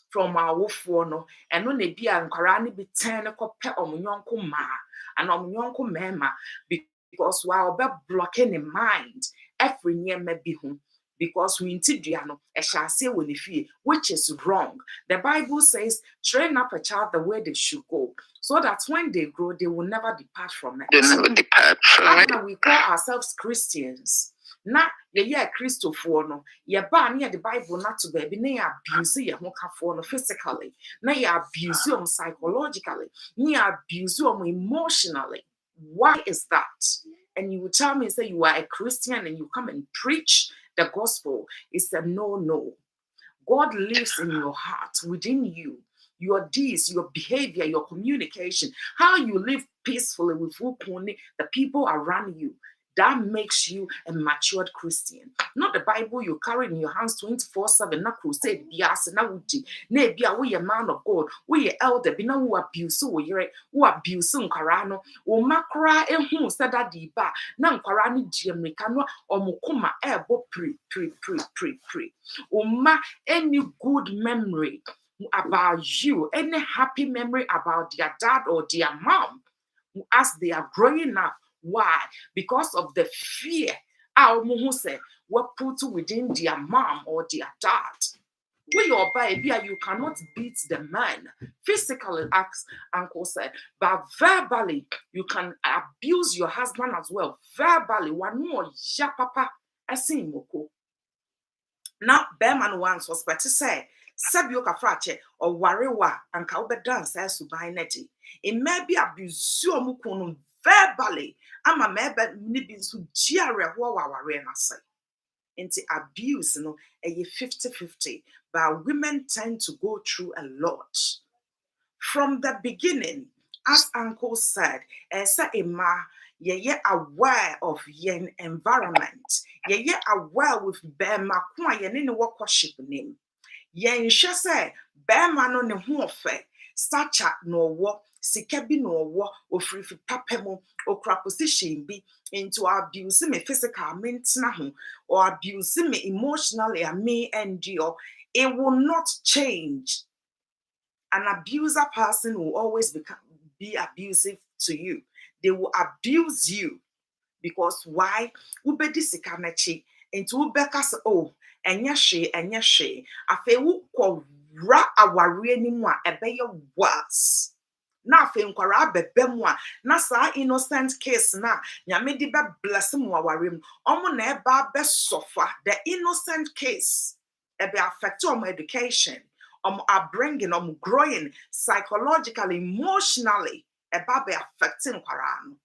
from our wofoɔ no ɛno na bi a nkwara ne bi ten kɔpɛ ɔmonyɔnko ma and ɔmonyɔnko mɛma because while be blocking in mind every niema bi hu because we intidua no ɛhyɛ ase wɔ ne fie which is wrong. The Bible says train up a child the way they should go so that when they grow they will never depart from it. They never depart from it. And we call ourselves Christians. Na ye Christopher no ye ba na the Bible not to baby na abuse ye ho kafo no physically na ye abuse psychologically na abuse emotionally Why is that? And you will tell me, say you are a Christian and you come and preach the gospel. It's a no. God lives in your heart, within you. Your deeds, your behavior, your communication, how you live peacefully with the people around you. That makes you a matured Christian. Not the Bible you carry in your hands 24/7. Na crusade bias na wuti. Na bia we a man of God. We a elder. Be na who abuse yere. Who abuse nkwara no. Wo makra ehu sada di ba. Na nkwara ni diemrika no omukoma ebo pre. Uma any good memory about you, any happy memory about their dad or their mom as they are growing up. Why? Because of the fear were put within their mom or their dad. With your baby, you cannot beat the man physically, as Uncle said, but verbally, you can abuse your husband as well. Verbally, one more, ya papa, I see moko. Now, Bearman once was better say, Sabio Kafrache or Warewa and Kauba dance as to buy netty. It may be abuse mukunum verbally. I'm a meba nibbins who jeer warena say. Into abuse, a 50-50, but women tend to go through a lot. From the beginning, as Uncle said, ye aware of yen environment. Ye aware with Bema kwa ye ne worship name. Yen say Bema no ne ho ofe, stature no wo, sika bi no wo, ofrifi papemo, okra position bi into abuse me physical mentna ho, or abuse me emotionally and me endure. It will not change. An abuser person will always be abusive to you. They will abuse you because why? Ubedi sikamechi into ubeka oh enye she afe wo ra aware ni mu a ebeye worse. Na afe nkwara abebe mu a na saa innocent case na nyame di be bless mu aware mu omo na eba be suffer the innocent case ebe affect your education. Bringing, growing psychologically, emotionally, about be affecting Quarano.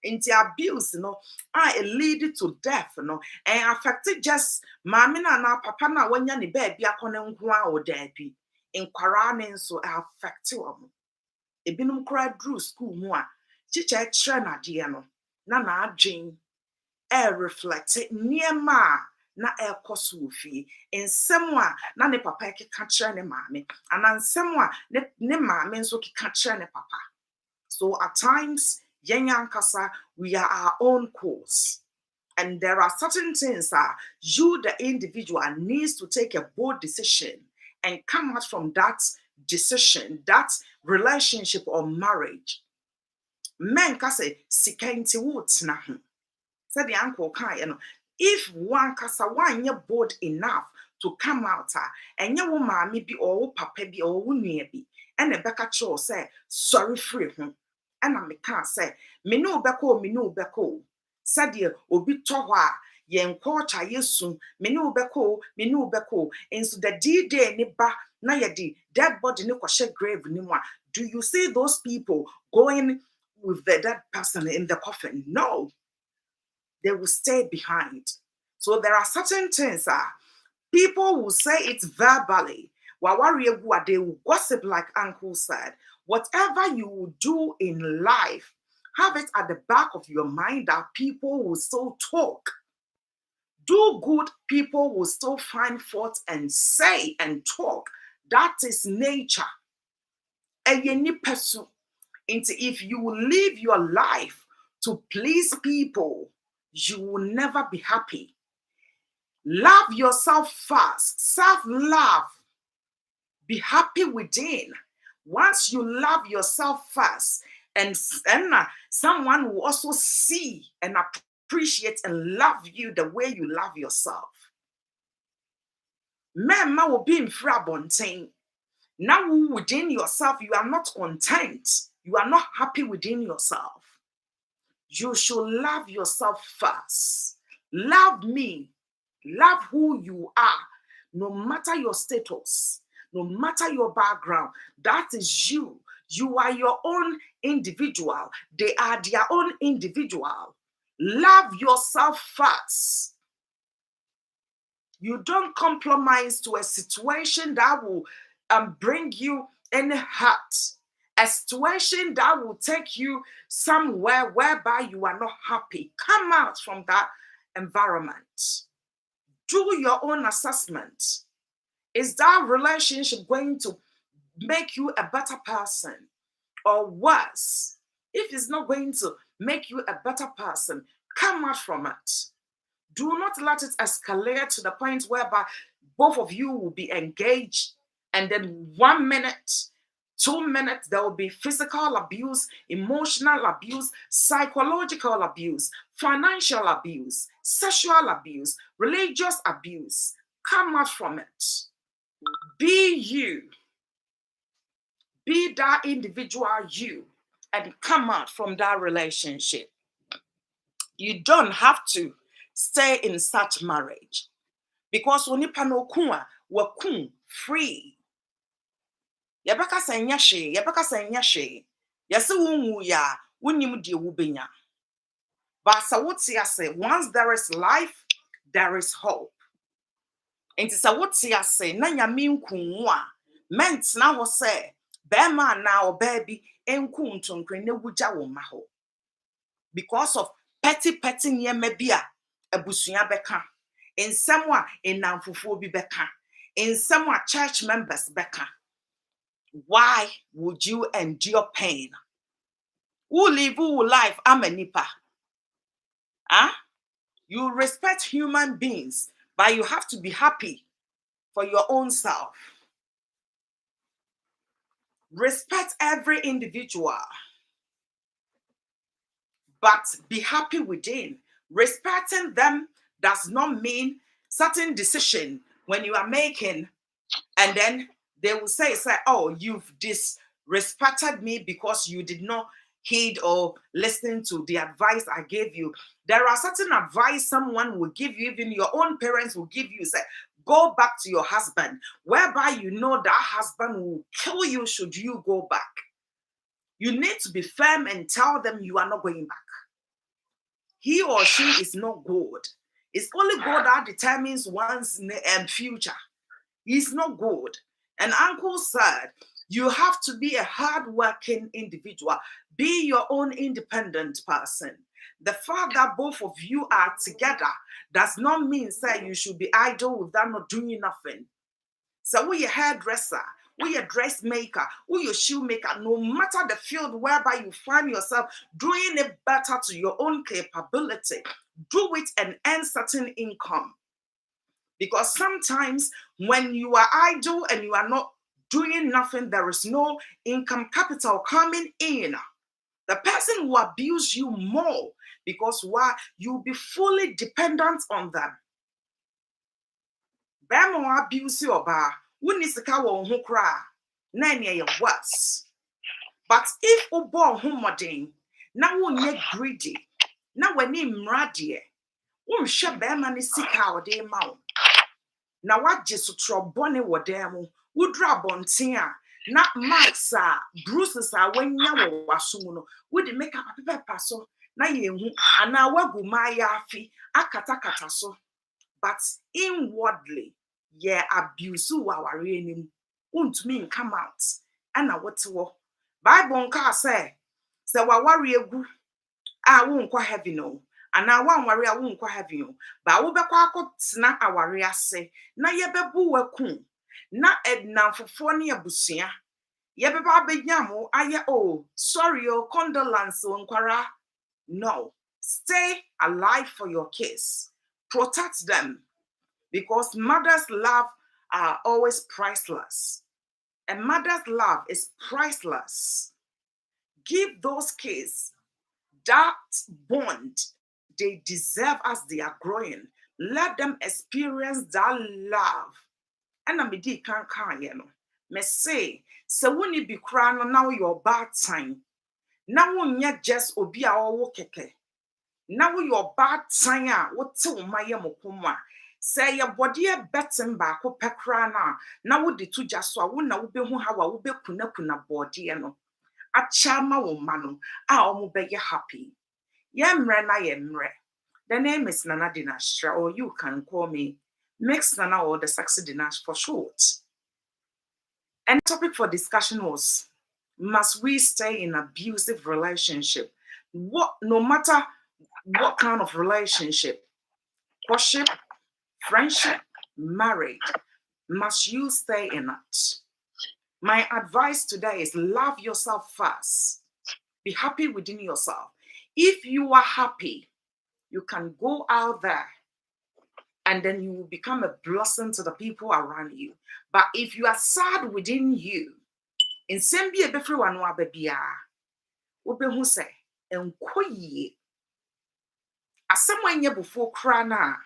Into abuse, it lead to death, and affected just mamina na papa na when yani baby a konengwa or debi. In Quarane, so affect you. A binum cry drew school more. Chicha trena diano. Nana Jane. Reflected near ma. Na ekosu fi ensem na ne papa keka kire ne maame anansem ne maame nso keka kire ne papa. So at times yanyankasa we are our own cause, and there are certain things that you the individual needs to take a bold decision and come out from that decision, that relationship or marriage. Men ka say sikanti wot na ho said the uncle can, if one kasa one ye bold enough to come out, and ye will mammy be or papa be or near be, and a becca cho say, sorry free him. And I can't say, me no beko, said ye, obi towa, ye enquarter ye soon, me no beko, and so the day ni ba na ye di dead body no kwashe grave ni mwa. Do you see those people going with the dead person in the coffin? No. They will stay behind. So there are certain things people will say it verbally. They will gossip like Uncle said. Whatever you will do in life, have it at the back of your mind that people will still talk. Do good, people will still find fault and say and talk. That is nature. If you will live your life to please people, you will never be happy. Love yourself first. Self-love. Be happy within. Once you love yourself first, and someone will also see and appreciate and love you the way you love yourself. Men will be in frabontain. Now within yourself, you are not content. You are not happy within yourself. You should love yourself first. Love me. Love who you are. No matter your status, no matter your background, that is you. You are your own individual. They are their own individual. Love yourself first. You don't compromise to a situation that will bring you any hurt. A situation that will take you somewhere whereby you are not happy. Come out from that environment. Do your own assessment. Is that relationship going to make you a better person or worse? If it's not going to make you a better person, come out from it. Do not let it escalate to the point whereby both of you will be engaged, and then 1 minute, 2 minutes, there will be physical abuse, emotional abuse, psychological abuse, financial abuse, sexual abuse, religious abuse. Come out from it. Be you. Be that individual you, and come out from that relationship. You don't have to stay in such marriage, because when you panokua wakun free. Yabaka sanyashe, yabaka sanyashe. Yasi wungu ya wunyim di wubenya. But sa say once there is life, there is hope. And sa say na nyame nkunwa meant na ho say bema na o baby enku ntonkre na wuja wo ma ho. Because of petty nyema bia abusua beka. In someone in namfufuo bi beka. In someone church members beka. Why would you endure pain? Who live who life amenipa? Huh? You respect human beings, but you have to be happy for your own self. Respect every individual, but be happy within. Respecting them does not mean certain decision when you are making, and then they will say, oh, you've disrespected me because you did not heed or listen to the advice I gave you. There are certain advice someone will give you, even your own parents will give you, say, go back to your husband, whereby you know that husband will kill you should you go back. You need to be firm and tell them you are not going back. He or she is not good. It's only God that determines one's future. He's not good. And Uncle said, you have to be a hardworking individual. Be your own independent person. The fact that both of you are together does not mean that you should be idle without not doing nothing. So we a hairdresser, we a dressmaker, we a shoemaker, no matter the field whereby you find yourself doing it better to your own capability, do it and earn certain income. Because sometimes when you are idle and you are not doing nothing, there is no income capital coming in. The person will abuse you more because why? You'll be fully dependent on them. Bema abuse you ba, wunisika wo ho kra, na ye worse. But if ubo ho modern, na wonye greedy, na wani mradie, wonhwe bema ne sika ode ma wo. Na wagye sotro bone wo dem mo, wudra bonten a na marks a bruises a wanya wo waso mu no, wodi make up paper so na ye hu ana wagu maya afi akatakata so. But inwardly, yeah, abuse waware anim. Untumi come out. Ana what wo. Bible nka say waware egu a wo nkwa heaven no. Ana wan ware a wo nkwa heaven no. Ba wo bekwa akotena aware ase na yebebu waku. Na ednamfofo ne abusua. Yebeba benyamo aye oh sorry oh condolence nkwara. No. Stay alive for your kids. Protect them. Because mother's love are always priceless. A mother's love is priceless. Give those kids that bond they deserve as they are growing. Let them experience that love. And I'm di can you know. Me say, so when you be crying now your bad time. Now when you just obi a owo keke. Now your bad time what to my mokoma. Say your body a betten back or pekra na wo de to just so wona wo be hu ha wa wo be kuna body no achama wo mano a omo be happy. Yemre na yemre. The name is Nana Deenash, or you can call me Mix Nana or the Sexy Deenash for short. And the topic for discussion was, must we stay in abusive relationship? No matter what kind of relationship, courtship, friendship, marriage, must you stay in it? My advice today is love yourself first. Be happy within yourself. If you are happy, you can go out there and then you will become a blessing to the people around you. But if you are sad within you, in same be a free one wababia, who say, and koye, as someone ye before crana,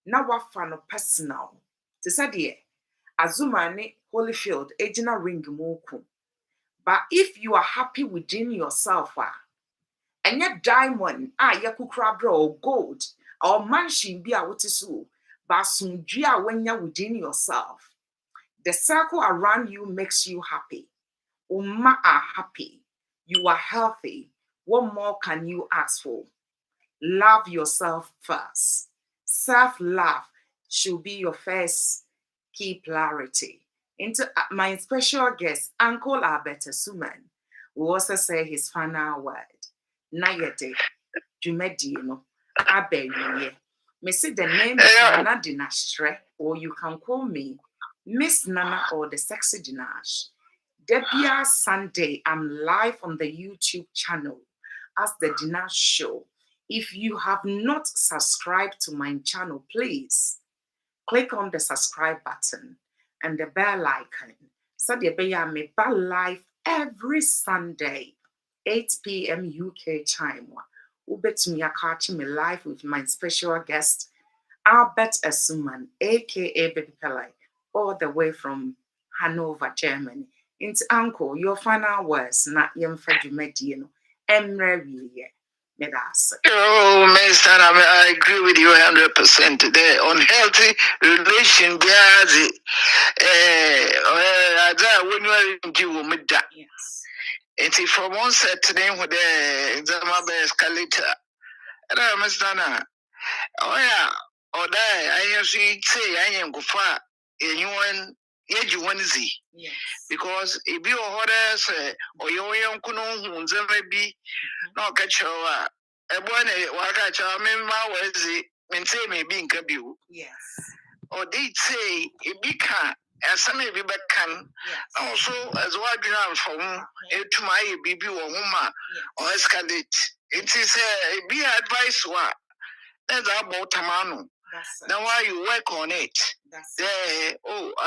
now what fan of personal. To say, dear, Azumani Holyfield, Ejina ring moku. But if you are happy within yourself, and yet diamond, yakukra or gold, or mansion be a what is so, but soon when you're within yourself. The circle around you makes you happy. Umma are happy. You are healthy. What more can you ask for? Love yourself first. Self-love should be your first key priority. Into my special guest, Uncle Albert Suman, will also say his final word. Nayete, Jumedino, Abe. Me say the name is Nana Deenash, or you can call me Miss Nana or the Sexy Deenash. Debia Sunday, I'm live on the YouTube channel as the Deenash Show. If you have not subscribed to my channel, please click on the subscribe button and the bell icon. So the beya me ba live every Sunday, 8 p.m. UK time. Ubetumi catch me live with my special guest, Albert Asuman, aka Baby Pele, all the way from Hanover, Germany. Into Uncle, your final words, not yem fedumedino, emre wiye. Oh, Mister, I agree with you 100%. The unhealthy relation, when you are in Jumida. Yes. It's from one set today with the Zama escalator. Mr. Oh, yeah. Or die, I have say, I am go far. Anyone, yet you want to see. Yes. Because if you order, or your young Kuno, who maybe no catch your a boy, waka cha memma was it, maintain me being kabu. Yes. Or they say, a big car, and some may be back can also as what you have from to my baby or woman or escalate. It is a be advice what that's about Tamano. Now why you work on it?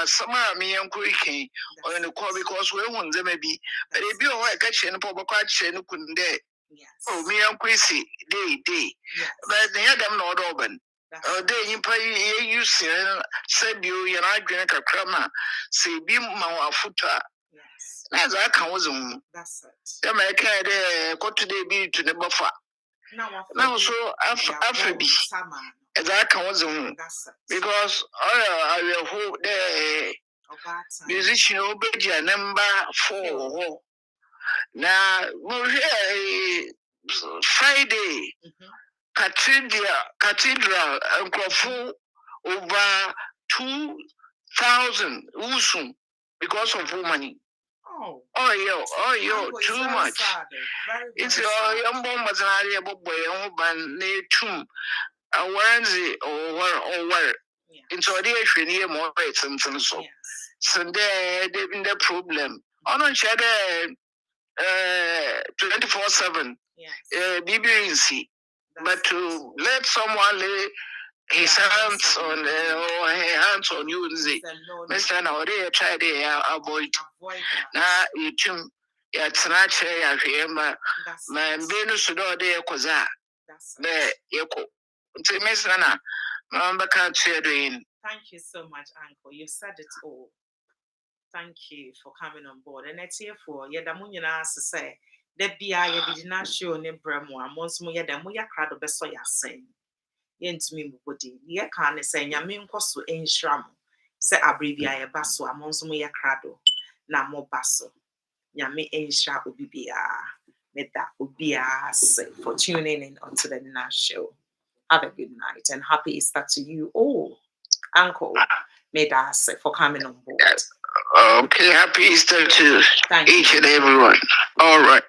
Summer me and Quickie or in the call because we won't them maybe, but if you are catching a pop catching couldn't dare. Oh, me and Quissy, day. But they had them not open. They you pay you said you're not going to crammer, say, be my footer. As I can was on. That's it. The American got today be to the buffer. Now, so after be as I can was on. Because I will hold the musician obey number 4. Now, Friday, cathedral, and over 2,000 Usum because of money. Oh, too much. It's your young bombers and a boy, and they tomb a Wednesday or where. It's already near more rates and so. Sunday, they've been the problem. On a shadow 24/7, BBC, but to let someone lay his hands on or her hands on you, Mr. Now they try to avoid. Now you chum, it's not a remember, my Venus to do there, Koza, the Yoko. Miss Nana, Mamba can't share doing. Thank you so much, Uncle. You said it all. Thank you for coming on board. And it's here for Yadamunya to say, that be I did not show ne bremo, and once more Yadamuya crowd of Besso saying. Yent me body, ye can't say Yamin Cosu in Shram, say Abribia basso amongst me crado, na more basso. Nyame Insha Ubibia. Meda Ubia for tuning in onto the Deenash show. Have a good night and happy Easter to you all. Uncle, Meda for coming on board. Okay, happy Easter to each and everyone. All right.